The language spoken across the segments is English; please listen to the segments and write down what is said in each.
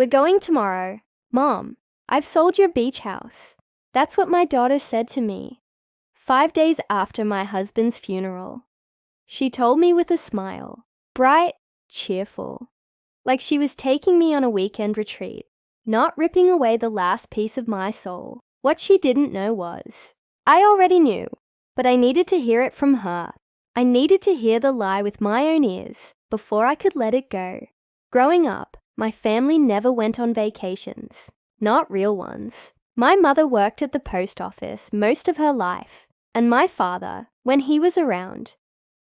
"We're going tomorrow. Mom, I've sold your beach house." That's what my daughter said to me 5 days after my husband's funeral. She told me with a smile, bright, cheerful, like she was taking me on a weekend retreat, not ripping away the last piece of my soul. What she didn't know was, I already knew, but I needed to hear it from her. I needed to hear the lie with my own ears before I could let it go. Growing up, my family never went on vacations, not real ones. My mother worked at the post office most of her life, and my father, when he was around,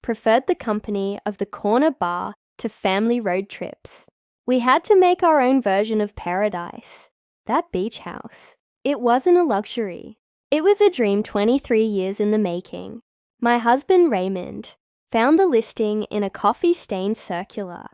preferred the company of the corner bar to family road trips. We had to make our own version of paradise. That beach house. It wasn't a luxury. It was a dream 23 years in the making. My husband Raymond found the listing in a coffee-stained circular.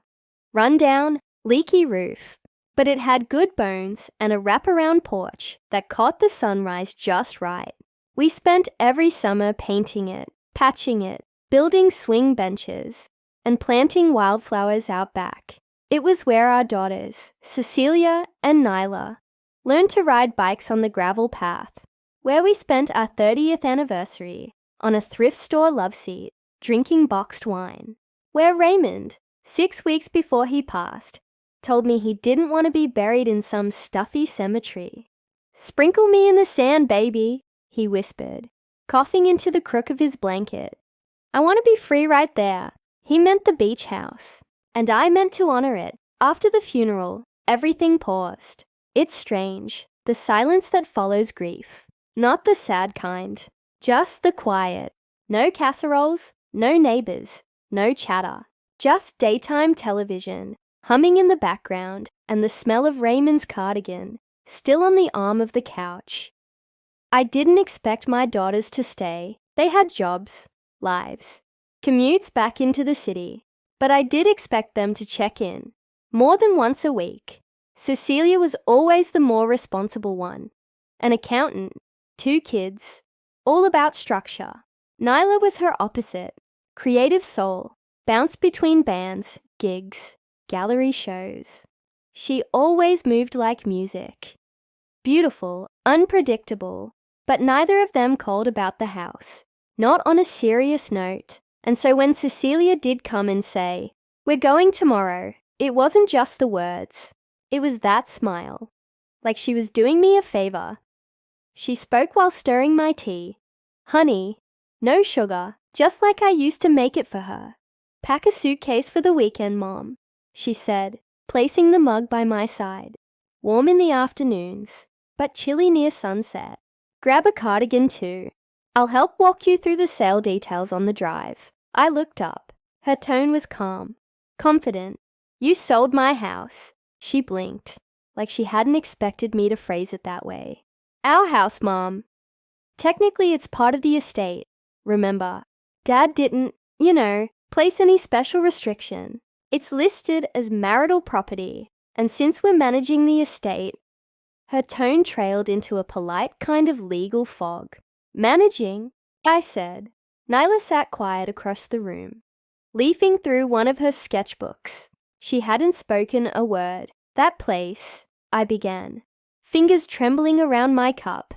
Rundown, leaky roof, but it had good bones and a wraparound porch that caught the sunrise just right. We spent every summer painting it, patching it, building swing benches, and planting wildflowers out back. It was where our daughters, Cecilia and Nyla, learned to ride bikes on the gravel path, where we spent our 30th anniversary on a thrift store loveseat, drinking boxed wine, where Raymond, 6 weeks before he passed, told me he didn't want to be buried in some stuffy cemetery. "Sprinkle me in the sand, baby," he whispered, coughing into the crook of his blanket. "I want to be free right there." He meant the beach house, and I meant to honor it. After the funeral, everything paused. It's strange, the silence that follows grief. Not the sad kind, just the quiet. No casseroles, no neighbors, no chatter. Just daytime television, humming in the background, and the smell of Raymond's cardigan, still on the arm of the couch. I didn't expect my daughters to stay. They had jobs, lives, commutes back into the city. But I did expect them to check in, more than once a week. Cecilia was always the more responsible one. An accountant, 2 kids, all about structure. Nyla was her opposite, creative soul, bounced between bands, gigs, gallery shows. She always moved like music. Beautiful, unpredictable, but neither of them called about the house, not on a serious note. And so when Cecilia did come and say, "We're going tomorrow," it wasn't just the words. It was that smile, like she was doing me a favor. She spoke while stirring my tea. "Honey, no sugar, just like I used to make it for her. Pack a suitcase for the weekend, Mom," she said, placing the mug by my side. "Warm in the afternoons, but chilly near sunset. Grab a cardigan too. I'll help walk you through the sale details on the drive." I looked up. Her tone was calm, confident. "You sold my house." She blinked, like she hadn't expected me to phrase it that way. "Our house, Mom. Technically, it's part of the estate. Remember, Dad didn't, place any special restriction. It's listed as marital property, and since we're managing the estate..." Her tone trailed into a polite kind of legal fog. "Managing?" I said. Nyla sat quiet across the room, leafing through one of her sketchbooks. She hadn't spoken a word. "That place," I began, fingers trembling around my cup,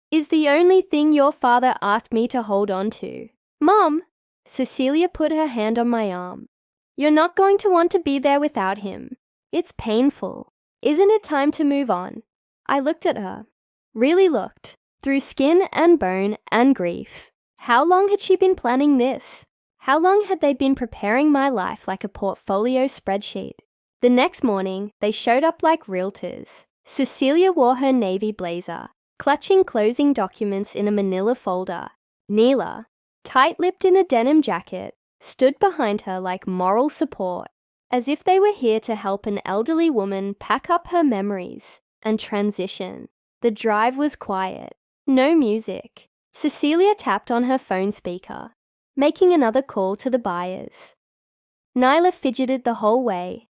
"is the only thing your father asked me to hold on to." "Mom," Cecilia put her hand on my arm, "you're not going to want to be there without him. It's painful. Isn't it time to move on?" I looked at her, really looked, through skin and bone and grief. How long had she been planning this? How long had they been preparing my life like a portfolio spreadsheet? The next morning, they showed up like realtors. Cecilia wore her navy blazer, clutching closing documents in a manila folder. Neela, tight-lipped in a denim jacket, stood behind her like moral support, as if they were here to help an elderly woman pack up her memories and transition. The drive was quiet. No music. Cecilia tapped on her phone speaker, making another call to the buyers. Nyla fidgeted the whole way,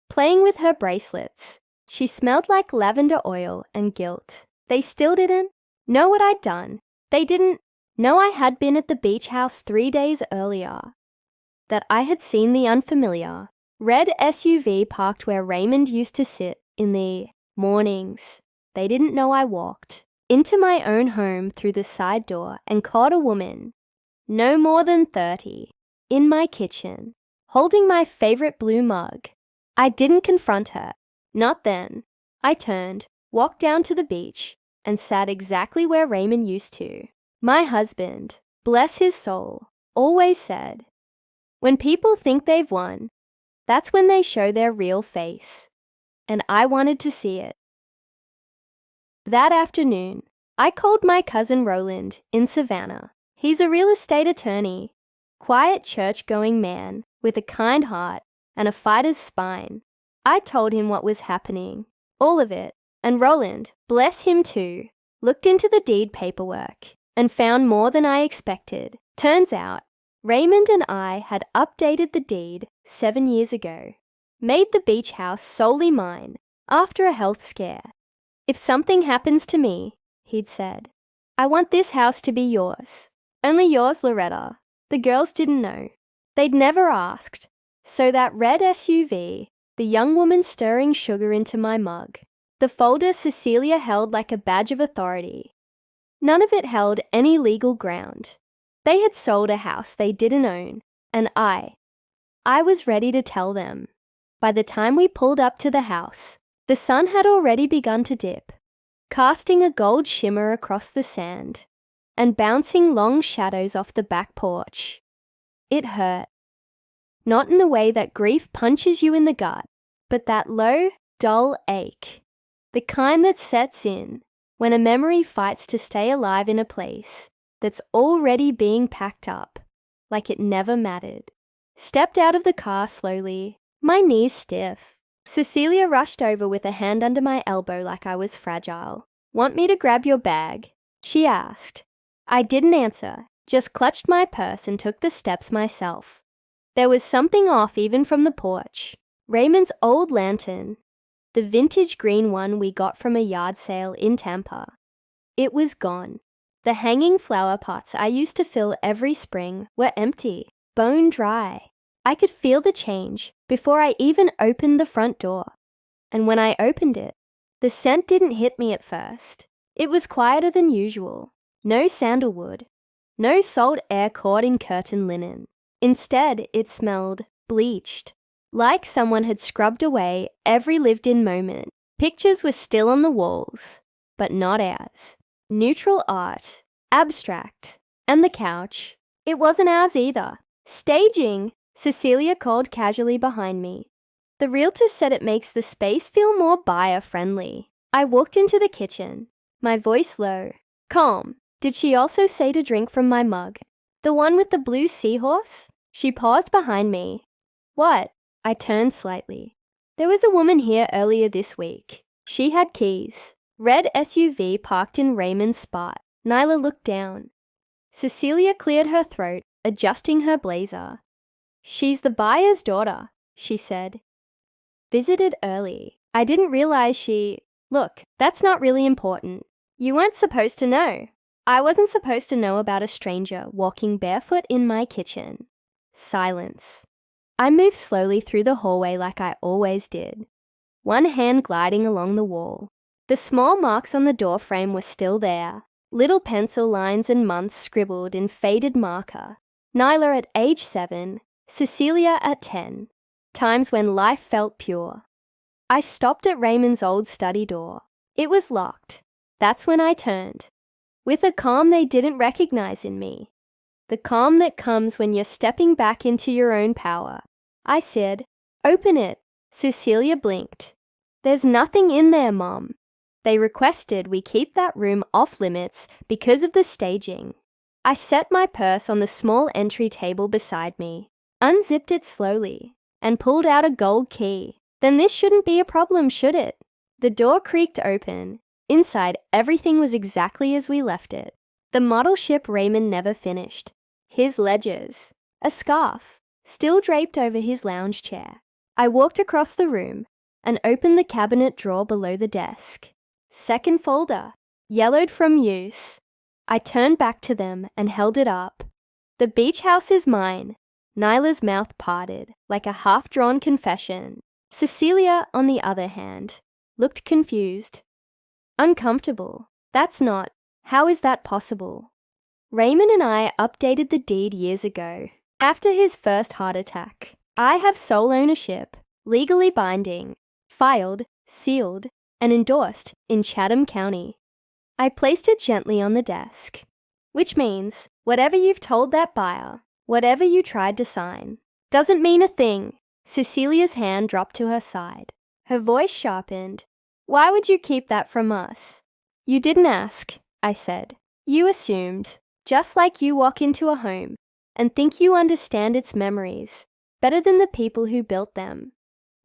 playing with her bracelets. She smelled like lavender oil and guilt. They still didn't know what I'd done. They didn't know I had been at the beach house 3 days earlier, that I had seen the unfamiliar red SUV parked where Raymond used to sit In the mornings, they didn't know I walked into my own home through the side door and caught a woman, no more than 30, in my kitchen, holding my favorite blue mug. I didn't confront her. Not then. I turned, walked down to the beach, and sat exactly where Raymond used to. My husband, bless his soul, always said, when people think they've won, that's when they show their real face. And I wanted to see it. That afternoon, I called my cousin Roland in Savannah. He's a real estate attorney, quiet church-going man with a kind heart and a fighter's spine. I told him what was happening, all of it, and Roland, bless him too, looked into the deed paperwork and found more than I expected. Turns out, Raymond and I had updated the deed 7 years ago, made the beach house solely mine after a health scare. If something happens to me, he'd said, I want this house to be yours. Only yours, Loretta. The girls didn't know. They'd never asked. So that red SUV, the young woman stirring sugar into my mug, the folder Cecilia held like a badge of authority. None of it held any legal ground. They had sold a house they didn't own, and I was ready to tell them. By the time we pulled up to the house, the sun had already begun to dip, casting a gold shimmer across the sand and bouncing long shadows off the back porch. It hurt. Not in the way that grief punches you in the gut, but that low, dull ache, the kind that sets in when a memory fights to stay alive in a place that's already being packed up, like it never mattered. Stepped out of the car slowly, my knees stiff. Cecilia rushed over with a hand under my elbow like I was fragile. Want me to grab your bag? She asked. I didn't answer, just clutched my purse and took the steps myself. There was something off even from the porch. Raymond's old lantern, the vintage green one we got from a yard sale in Tampa. It was gone. The hanging flower pots I used to fill every spring were empty, bone dry. I could feel the change before I even opened the front door. And when I opened it, the scent didn't hit me at first. It was quieter than usual. No sandalwood. No salt air caught in curtain linen. Instead, it smelled bleached, like someone had scrubbed away every lived-in moment. Pictures were still on the walls, but not ours. Neutral art, abstract, and the couch. It wasn't ours either. Staging, Cecilia called casually behind me. The realtor said it makes the space feel more buyer-friendly. I walked into the kitchen, my voice low. Calm. Did she also say to drink from my mug? The one with the blue seahorse? She paused behind me. What? I turned slightly. There was a woman here earlier this week. She had keys. Red SUV parked in Raymond's spot. Nyla looked down. Cecilia cleared her throat, adjusting her blazer. She's the buyer's daughter, she said. Visited early. I didn't realize she... Look, that's not really important. You weren't supposed to know. I wasn't supposed to know about a stranger walking barefoot in my kitchen. Silence. I moved slowly through the hallway like I always did, one hand gliding along the wall. The small marks on the doorframe were still there, little pencil lines and months scribbled in faded marker. Nyla at age 7, Cecilia at 10, times when life felt pure. I stopped at Raymond's old study door. It was locked. That's when I turned, with a calm they didn't recognize in me. The calm that comes when you're stepping back into your own power. I said, "Open it." Cecilia blinked. "There's nothing in there, Mom." They requested we keep that room off limits because of the staging. I set my purse on the small entry table beside me, unzipped it slowly, and pulled out a gold key. Then this shouldn't be a problem, should it? The door creaked open. Inside, everything was exactly as we left it. The model ship Raymond never finished. His ledgers. A scarf, still draped over his lounge chair. I walked across the room and opened the cabinet drawer below the desk. Second folder, yellowed from use. I turned back to them and held it up. The beach house is mine. Nyla's mouth parted like a half-drawn confession. Cecilia, on the other hand, looked confused. Uncomfortable. That's not. How is that possible? Raymond and I updated the deed years ago, after his first heart attack. I have sole ownership, legally binding, filed, sealed, and endorsed in Chatham County. I placed it gently on the desk, which means whatever you've told that buyer, whatever you tried to sign, doesn't mean a thing. Cecilia's hand dropped to her side. Her voice sharpened. Why would you keep that from us? You didn't ask, I said. You assumed, just like you walk into a home and think you understand its memories better than the people who built them.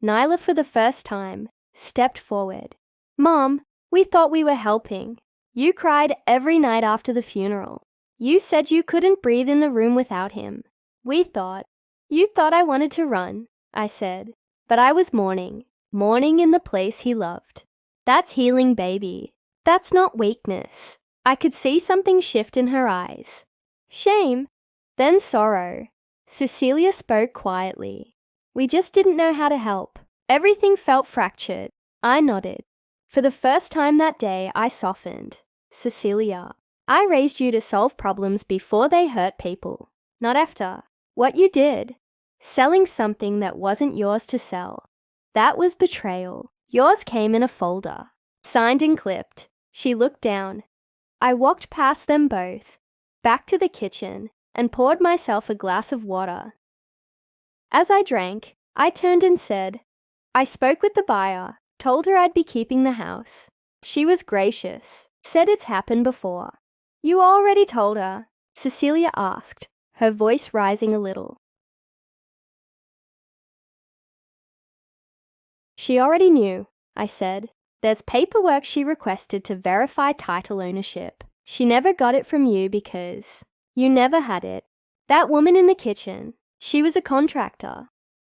Nyla, for the first time, stepped forward. Mom, we thought we were helping. You cried every night after the funeral. You said you couldn't breathe in the room without him. You thought I wanted to run, I said. But I was mourning in the place he loved. That's healing, baby. That's not weakness. I could see something shift in her eyes. Shame, then sorrow. Cecilia spoke quietly. We just didn't know how to help. Everything felt fractured. I nodded. For the first time that day, I softened. Cecilia, I raised you to solve problems before they hurt people, not after. What you did, selling something that wasn't yours to sell, that was betrayal. Yours came in a folder, signed and clipped. She looked down. I walked past them both, back to the kitchen, and poured myself a glass of water. As I drank, I turned and said, I spoke with the buyer, told her I'd be keeping the house. She was gracious, said it's happened before. You already told her? Cecilia asked, her voice rising a little. She already knew, I said. There's paperwork she requested to verify title ownership. She never got it from you because you never had it. That woman in the kitchen, she was a contractor,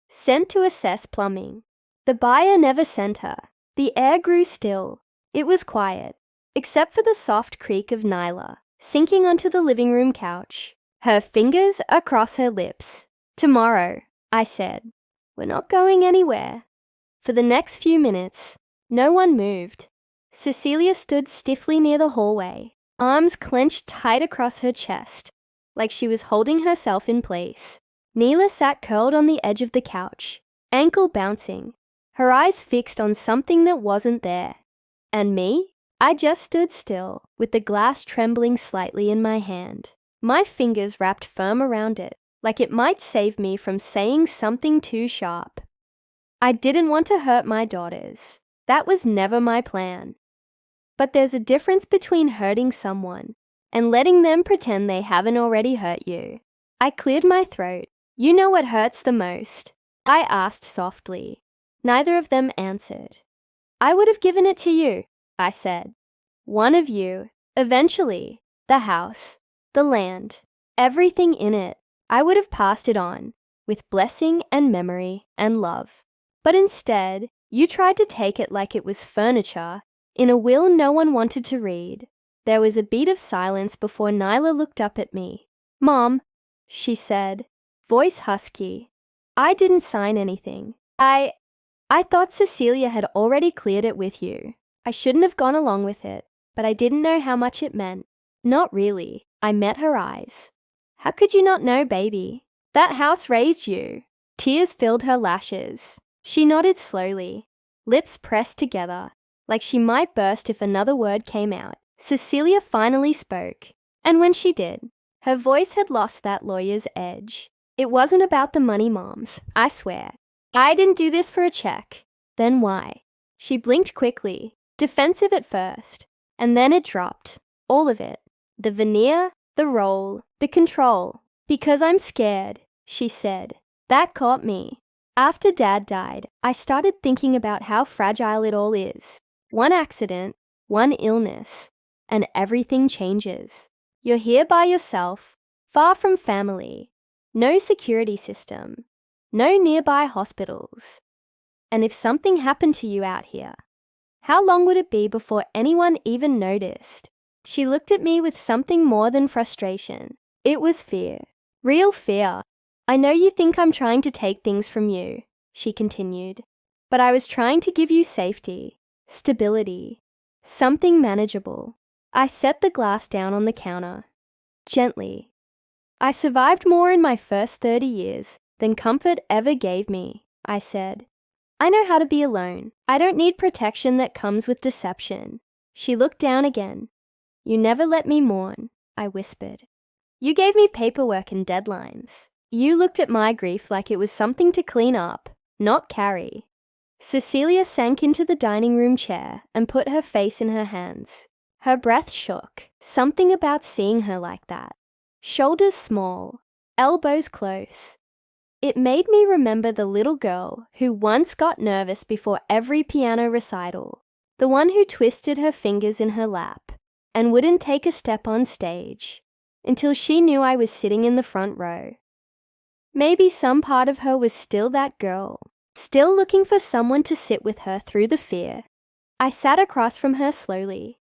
sent to assess plumbing. The buyer never sent her. The air grew still. It was quiet, except for the soft creak of Nyla sinking onto the living room couch, her fingers across her lips. Tomorrow, I said. We're not going anywhere. For the next few minutes, no one moved. Cecilia stood stiffly near the hallway, arms clenched tight across her chest, like she was holding herself in place. Neela sat curled on the edge of the couch, ankle bouncing, her eyes fixed on something that wasn't there. And me? I just stood still, with the glass trembling slightly in my hand, my fingers wrapped firm around it, like it might save me from saying something too sharp. I didn't want to hurt my daughters. That was never my plan. But there's a difference between hurting someone and letting them pretend they haven't already hurt you. I cleared my throat. You know what hurts the most? I asked softly. Neither of them answered. I would have given it to you, I said. One of you, eventually, the house, the land, everything in it. I would have passed it on, with blessing and memory and love. But instead, you tried to take it like it was furniture, in a will no one wanted to read. There was a beat of silence before Nyla looked up at me. Mom, she said, voice husky. I didn't sign anything. I thought Cecilia had already cleared it with you. I shouldn't have gone along with it, but I didn't know how much it meant. Not really. I met her eyes. How could you not know, baby? That house raised you. Tears filled her lashes. She nodded slowly, lips pressed together, like she might burst if another word came out. Cecilia finally spoke, and when she did, her voice had lost that lawyer's edge. It wasn't about the money, moms, I swear. I didn't do this for a check. Then why? She blinked quickly, defensive at first, and then it dropped. All of it. The veneer, the role, the control. Because I'm scared, she said. That caught me. After Dad died, I started thinking about how fragile it all is. One accident, one illness, and everything changes. You're here by yourself, far from family, no security system, no nearby hospitals. And if something happened to you out here, how long would it be before anyone even noticed? She looked at me with something more than frustration. It was fear, real fear. I know you think I'm trying to take things from you, she continued, but I was trying to give you safety. stability, something manageable. I set the glass down on the counter, gently. I survived more in my first 30 years than comfort ever gave me, I said. I know how to be alone. I don't need protection that comes with deception. She looked down again. You never let me mourn, I whispered. You gave me paperwork and deadlines. You looked at my grief like it was something to clean up, not carry. Cecilia sank into the dining room chair and put her face in her hands. Her breath shook, something about seeing her like that. Shoulders small, elbows close. It made me remember the little girl who once got nervous before every piano recital, the one who twisted her fingers in her lap and wouldn't take a step on stage until she knew I was sitting in the front row. Maybe some part of her was still that girl, still looking for someone to sit with her through the fear. I sat across from her slowly.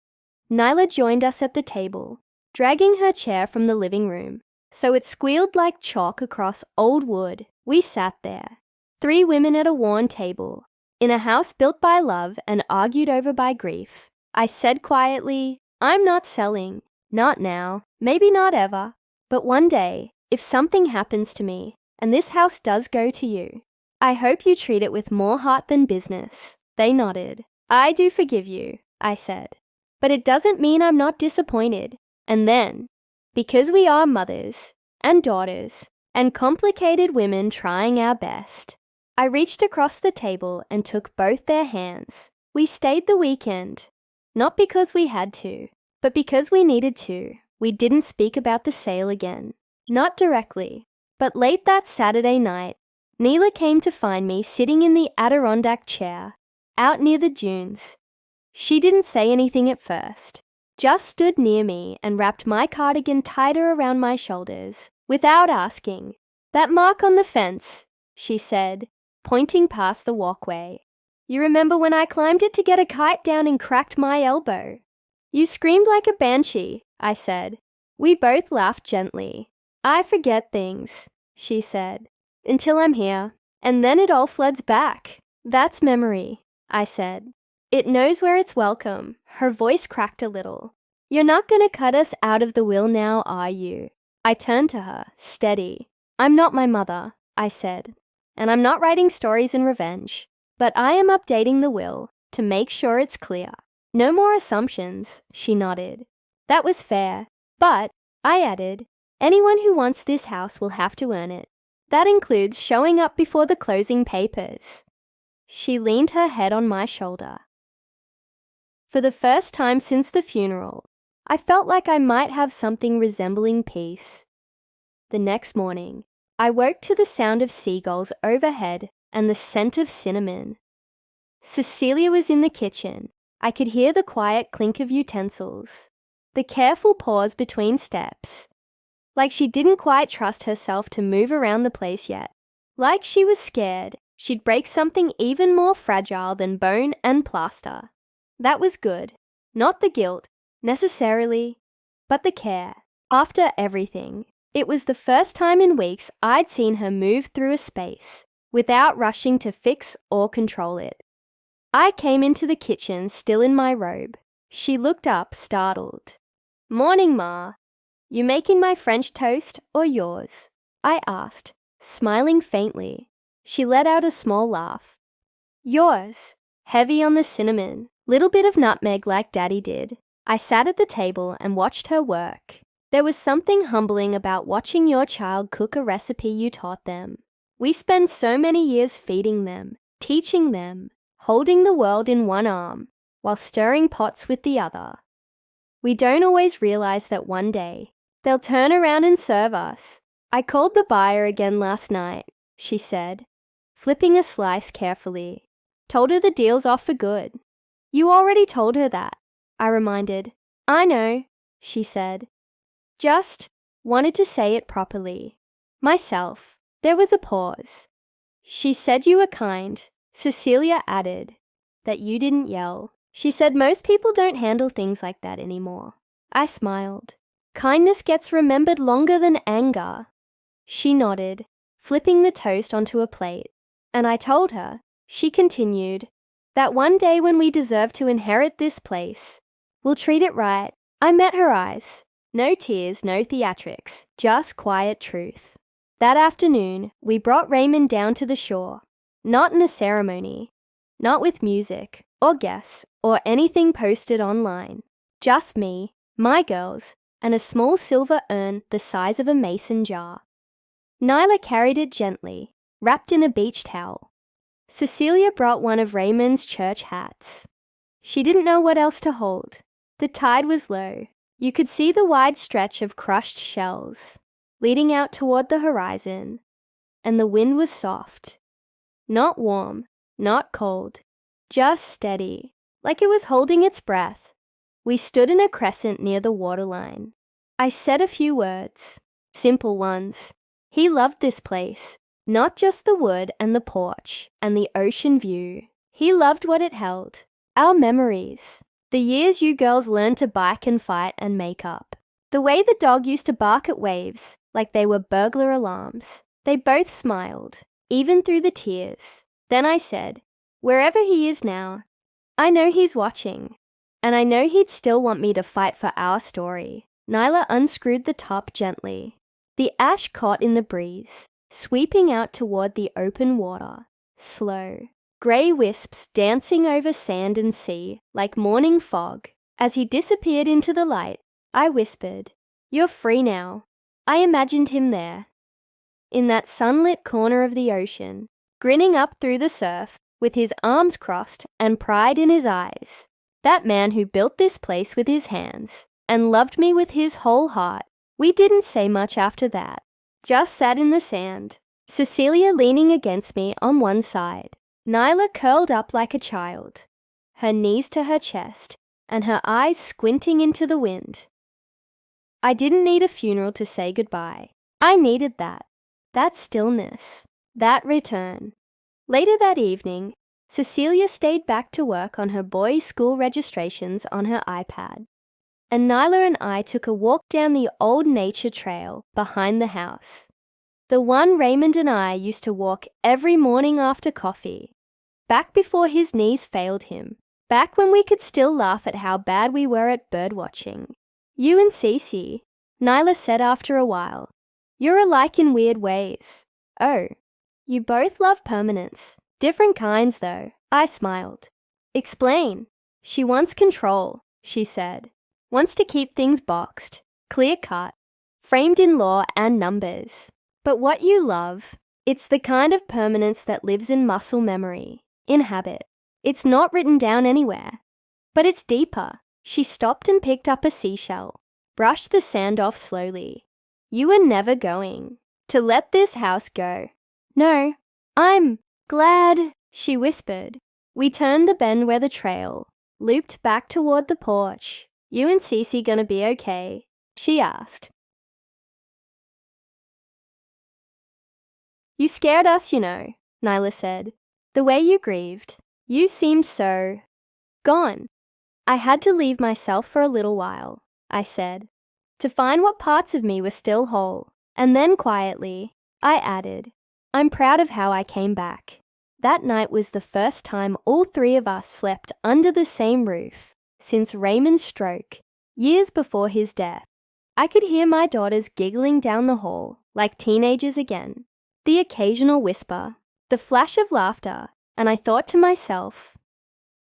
Nyla joined us at the table, dragging her chair from the living room, so it squealed like chalk across old wood. We sat there, 3 women at a worn table, in a house built by love and argued over by grief. I said quietly, I'm not selling. Not now, maybe not ever. But one day, if something happens to me, and this house does go to you, I hope you treat it with more heart than business. They nodded. I do forgive you, I said. But it doesn't mean I'm not disappointed. And then, because we are mothers and daughters and complicated women trying our best, I reached across the table and took both their hands. We stayed the weekend, not because we had to, but because we needed to. We didn't speak about the sale again. Not directly, but late that Saturday night, Neela came to find me sitting in the Adirondack chair, out near the dunes. She didn't say anything at first, just stood near me and wrapped my cardigan tighter around my shoulders, without asking. That mark on the fence, she said, pointing past the walkway. You remember when I climbed it to get a kite down and cracked my elbow? You screamed like a banshee, I said. We both laughed gently. I forget things, she said, until I'm here, and then it all floods back. That's memory, I said. It knows where it's welcome. Her voice cracked a little. You're not going to cut us out of the will now, are you? I turned to her, steady. I'm not my mother, I said, and I'm not writing stories in revenge, but I am updating the will to make sure it's clear. No more assumptions, she nodded. That was fair, but, I added, anyone who wants this house will have to earn it. That includes showing up before the closing papers. She leaned her head on my shoulder. For the first time since the funeral, I felt like I might have something resembling peace. The next morning, I woke to the sound of seagulls overhead and the scent of cinnamon. Cecilia was in the kitchen. I could hear the quiet clink of utensils, the careful pause between steps, like she didn't quite trust herself to move around the place yet, like she was scared she'd break something even more fragile than bone and plaster. That was good, not the guilt, necessarily, but the care. After everything, it was the first time in weeks I'd seen her move through a space without rushing to fix or control it. I came into the kitchen still in my robe. She looked up, startled. Morning, Ma. You making my French toast or yours? I asked, smiling faintly. She let out a small laugh. Yours. Heavy on the cinnamon, little bit of nutmeg like Daddy did. I sat at the table and watched her work. There was something humbling about watching your child cook a recipe you taught them. We spend so many years feeding them, teaching them, holding the world in one arm, while stirring pots with the other. We don't always realize that one day, they'll turn around and serve us. I called the buyer again last night, she said, flipping a slice carefully. Told her the deal's off for good. You already told her that, I reminded. I know, she said. Just wanted to say it properly. Myself. There was a pause. She said you were kind, Cecilia added. That you didn't yell. She said most people don't handle things like that anymore. I smiled. Kindness gets remembered longer than anger. She nodded, flipping the toast onto a plate. And I told her, she continued, That one day when we deserve to inherit this place, we'll treat it right. I met her eyes. No tears, no theatrics, just quiet truth. That afternoon, we brought Raymond down to the shore. Not in a ceremony, not with music, or guests, or anything posted online. Just me, my girls, and a small silver urn the size of a mason jar. Nyla carried it gently, wrapped in a beach towel. Cecilia brought one of Raymond's church hats. She didn't know what else to hold. The tide was low. You could see the wide stretch of crushed shells, leading out toward the horizon, and the wind was soft. Not warm, not cold, just steady, like it was holding its breath. We stood in a crescent near the waterline. I said a few words, simple ones. He loved this place, not just the wood and the porch and the ocean view. He loved what it held, our memories, the years you girls learned to bike and fight and make up. The way the dog used to bark at waves like they were burglar alarms. They both smiled, even through the tears. Then I said, wherever he is now, I know he's watching, and I know he'd still want me to fight for our story. Nyla unscrewed the top gently. The ash caught in the breeze, sweeping out toward the open water, slow. Grey wisps dancing over sand and sea like morning fog. As he disappeared into the light, I whispered, "You're free now." I imagined him there, in that sunlit corner of the ocean, grinning up through the surf with his arms crossed and pride in his eyes. That man who built this place with his hands and loved me with his whole heart. We didn't say much after that, just sat in the sand, Cecilia leaning against me on one side. Nyla curled up like a child, her knees to her chest and her eyes squinting into the wind. I didn't need a funeral to say goodbye. I needed that stillness, that return. Later that evening, Cecilia stayed back to work on her boys' school registrations on her iPad, and Nyla and I took a walk down the old nature trail behind the house. The one Raymond and I used to walk every morning after coffee. Back before his knees failed him. Back when we could still laugh at how bad we were at birdwatching. You and Cece, Nyla said after a while, you're alike in weird ways. Oh, you both love permanence. Different kinds, though. I smiled. Explain. She wants control, she said. Wants to keep things boxed, clear-cut, framed in law and numbers. But what you love, it's the kind of permanence that lives in muscle memory, in habit. It's not written down anywhere. But it's deeper. She stopped and picked up a seashell, brushed the sand off slowly. You were never going to let this house go. No, I'm glad, she whispered. We turned the bend where the trail looped back toward the porch. You and Cece gonna be okay? She asked. You scared us, you know, Nyla said. The way you grieved. You seemed so gone. I had to leave myself for a little while, I said, to find what parts of me were still whole. And then quietly, I added, I'm proud of how I came back. That night was the first time all three of us slept under the same roof since Raymond's stroke, years before his death. I could hear my daughters giggling down the hall like teenagers again. The occasional whisper, the flash of laughter, and I thought to myself,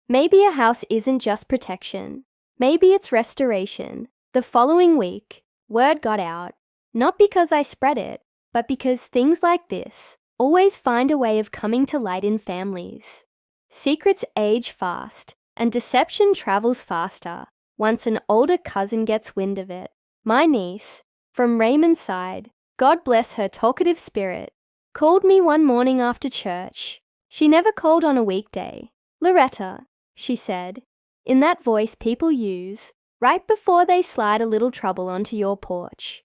maybe a house isn't just protection. Maybe it's restoration. The following week, word got out, not because I spread it, but because things like this always find a way of coming to light in families. Secrets age fast, and deception travels faster once an older cousin gets wind of it. My niece, from Raymond's side, God bless her talkative spirit, called me one morning after church. She never called on a weekday. Loretta, she said, in that voice people use right before they slide a little trouble onto your porch.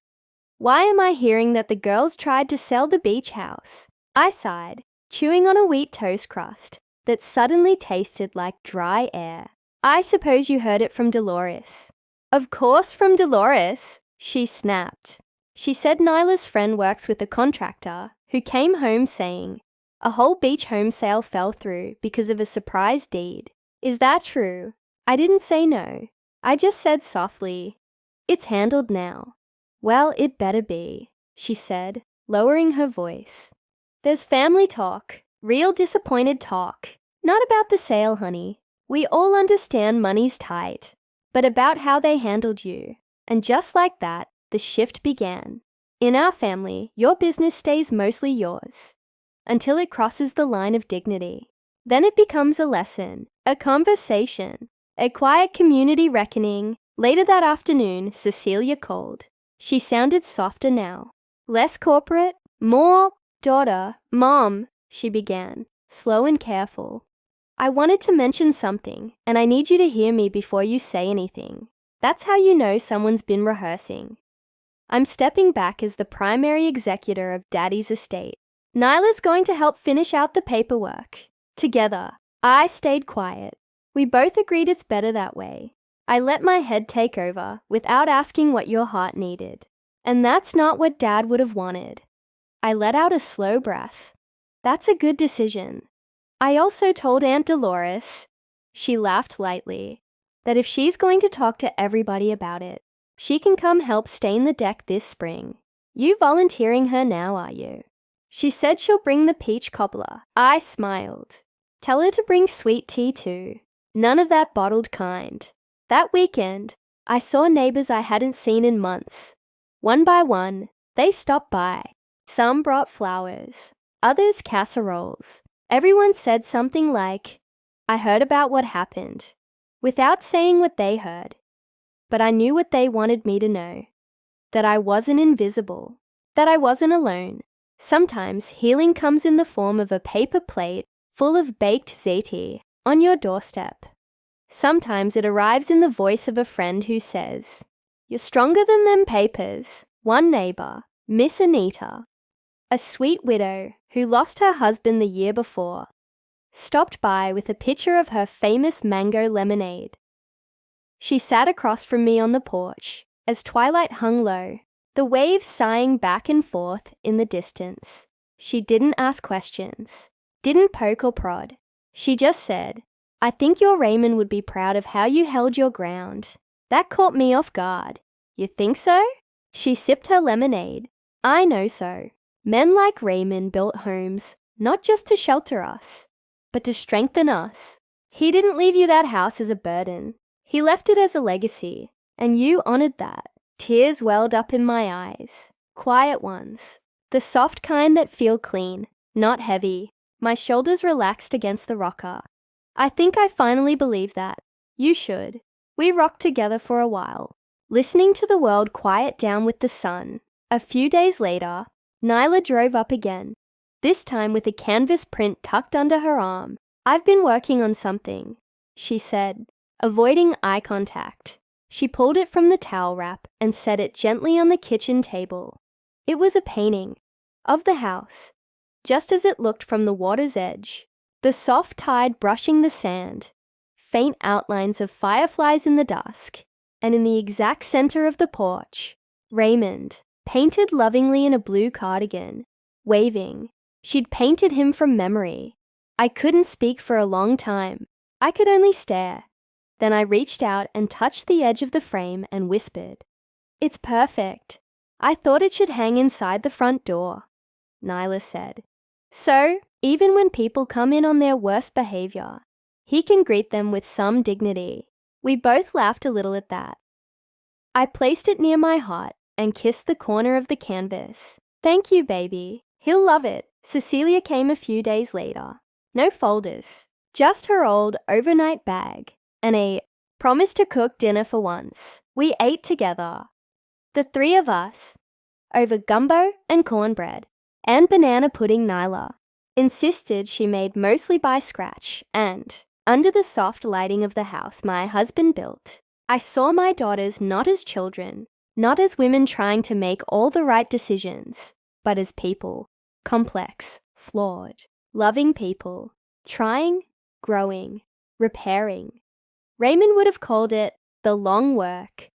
Why am I hearing that the girls tried to sell the beach house? I sighed, chewing on a wheat toast crust that suddenly tasted like dry air. I suppose you heard it from Dolores. Of course from Dolores, she snapped. She said Nyla's friend works with a contractor who came home saying, A whole beach home sale fell through because of a surprise deed. Is that true? I didn't say no. I just said softly, "It's handled now." "Well, it better be," she said, lowering her voice. "There's family talk, real disappointed talk. Not about the sale, honey. We all understand money's tight, but about how they handled you." And just like that, the shift began. In our family, your business stays mostly yours until it crosses the line of dignity. Then it becomes a lesson, a conversation, a quiet community reckoning. Later that afternoon, Cecilia called. She sounded softer now, less corporate, more daughter. "Mom," she began, slow and careful. "I wanted to mention something, and I need you to hear me before you say anything. That's how you know someone's been rehearsing. I'm stepping back as the primary executor of Daddy's estate. Nyla's going to help finish out the paperwork. Together." I stayed quiet. We both agreed it's better that way. I let my head take over without asking what your heart needed. And that's not what Dad would have wanted. I let out a slow breath. "That's a good decision." I also told Aunt Dolores, she laughed lightly, that if she's going to talk to everybody about it, she can come help stain the deck this spring. "You volunteering her now, are you?" She said she'll bring the peach cobbler. I smiled. "Tell her to bring sweet tea too. None of that bottled kind." That weekend, I saw neighbors I hadn't seen in months. One by one, they stopped by. Some brought flowers, others casseroles. Everyone said something like, "I heard about what happened," without saying what they heard. But I knew what they wanted me to know. That I wasn't invisible. That I wasn't alone. Sometimes healing comes in the form of a paper plate full of baked ziti on your doorstep. Sometimes it arrives in the voice of a friend who says, "You're stronger than them papers." One neighbor, Miss Anita, a sweet widow who lost her husband the year before, stopped by with a pitcher of her famous mango lemonade. She sat across from me on the porch as twilight hung low, the waves sighing back and forth in the distance. She didn't ask questions, didn't poke or prod. She just said, "I think your Raymond would be proud of how you held your ground." That caught me off guard. "You think so?" She sipped her lemonade. "I know so. Men like Raymond built homes, not just to shelter us, but to strengthen us. He didn't leave you that house as a burden. He left it as a legacy, and you honored that." Tears welled up in my eyes. Quiet ones. The soft kind that feel clean, not heavy. My shoulders relaxed against the rocker. "I think I finally believe that. You should." We rocked together for a while, listening to the world quiet down with the sun. A few days later, Nyla drove up again, this time with a canvas print tucked under her arm. "I've been working on something," she said, avoiding eye contact. She pulled it from the towel wrap and set it gently on the kitchen table. It was a painting of the house, just as it looked from the water's edge. The soft tide brushing the sand, faint outlines of fireflies in the dusk, and in the exact center of the porch, Raymond, painted lovingly in a blue cardigan, waving. She'd painted him from memory. I couldn't speak for a long time. I could only stare. Then I reached out and touched the edge of the frame and whispered, "It's perfect. I thought it should hang inside the front door," Nyla said. "So, even when people come in on their worst behavior, he can greet them with some dignity." We both laughed a little at that. I placed it near my heart and kissed the corner of the canvas. "Thank you, baby. He'll love it." Cecilia came a few days later. No folders, just her old overnight bag and a promise to cook dinner for once. We ate together, the three of us, over gumbo and cornbread and banana pudding Nyla insisted she made mostly by scratch, and, under the soft lighting of the house my husband built, I saw my daughters not as children, not as women trying to make all the right decisions, but as people, complex, flawed, loving people, trying, growing, repairing. Raymond would have called it the long work,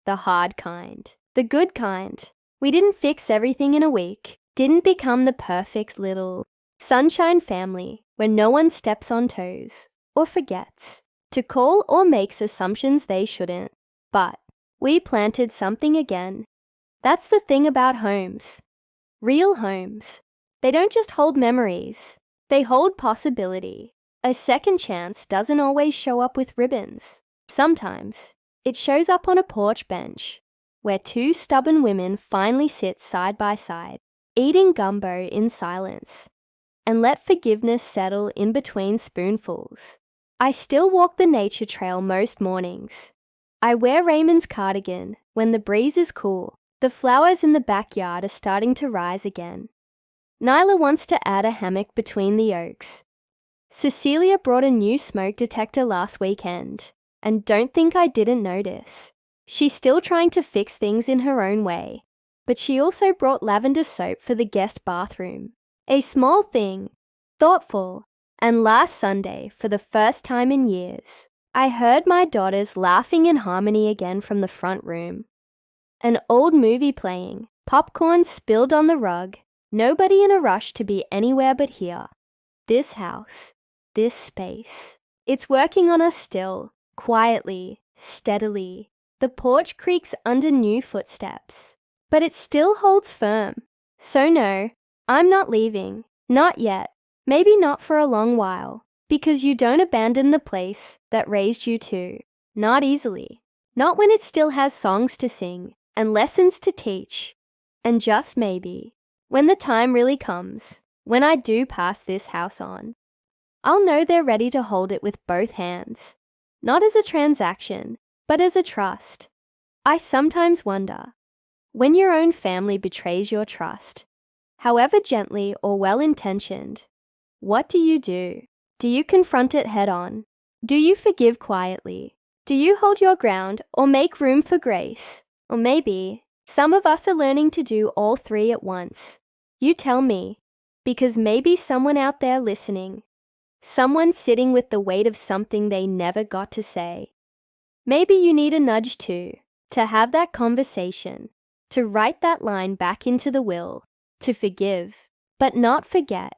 the hard kind, the good kind. We didn't fix everything in a week, didn't become the perfect little Sunshine family, where no one steps on toes or forgets to call or makes assumptions they shouldn't. But we planted something again. That's the thing about homes. Real homes. They don't just hold memories. They hold possibility. A second chance doesn't always show up with ribbons. Sometimes it shows up on a porch bench where two stubborn women finally sit side by side, eating gumbo in silence, and let forgiveness settle in between spoonfuls. I still walk the nature trail most mornings. I wear Raymond's cardigan when the breeze is cool. The flowers in the backyard are starting to rise again. Nyla wants to add a hammock between the oaks. Cecilia brought a new smoke detector last weekend, and don't think I didn't notice. She's still trying to fix things in her own way, but she also brought lavender soap for the guest bathroom. A small thing, thoughtful, and last Sunday, for the first time in years, I heard my daughters laughing in harmony again from the front room. An old movie playing, popcorn spilled on the rug, nobody in a rush to be anywhere but here. This house, this space. It's working on us still, quietly, steadily. The porch creaks under new footsteps, but it still holds firm. So no, I'm not leaving. Not yet. Maybe not for a long while, because you don't abandon the place that raised you too. Not easily. Not when it still has songs to sing and lessons to teach. And just maybe, when the time really comes, when I do pass this house on, I'll know they're ready to hold it with both hands. Not as a transaction, but as a trust. I sometimes wonder, when your own family betrays your trust, however gently or well-intentioned, what do? Do you confront it head-on? Do you forgive quietly? Do you hold your ground or make room for grace? Or maybe some of us are learning to do all three at once. You tell me, because maybe someone out there listening, someone sitting with the weight of something they never got to say. Maybe you need a nudge too, to have that conversation, to write that line back into the will, to forgive, but not forget.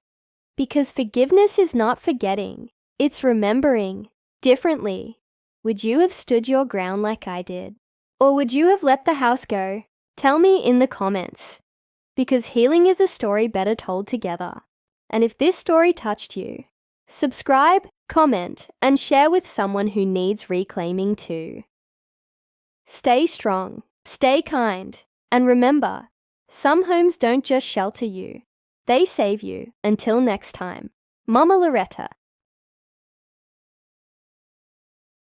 Because forgiveness is not forgetting, it's remembering differently. Would you have stood your ground like I did? Or would you have let the house go? Tell me in the comments. Because healing is a story better told together. And if this story touched you, subscribe, comment, and share with someone who needs reclaiming too. Stay strong, stay kind, and remember, some homes don't just shelter you, they save you. Until next time, Mama Loretta.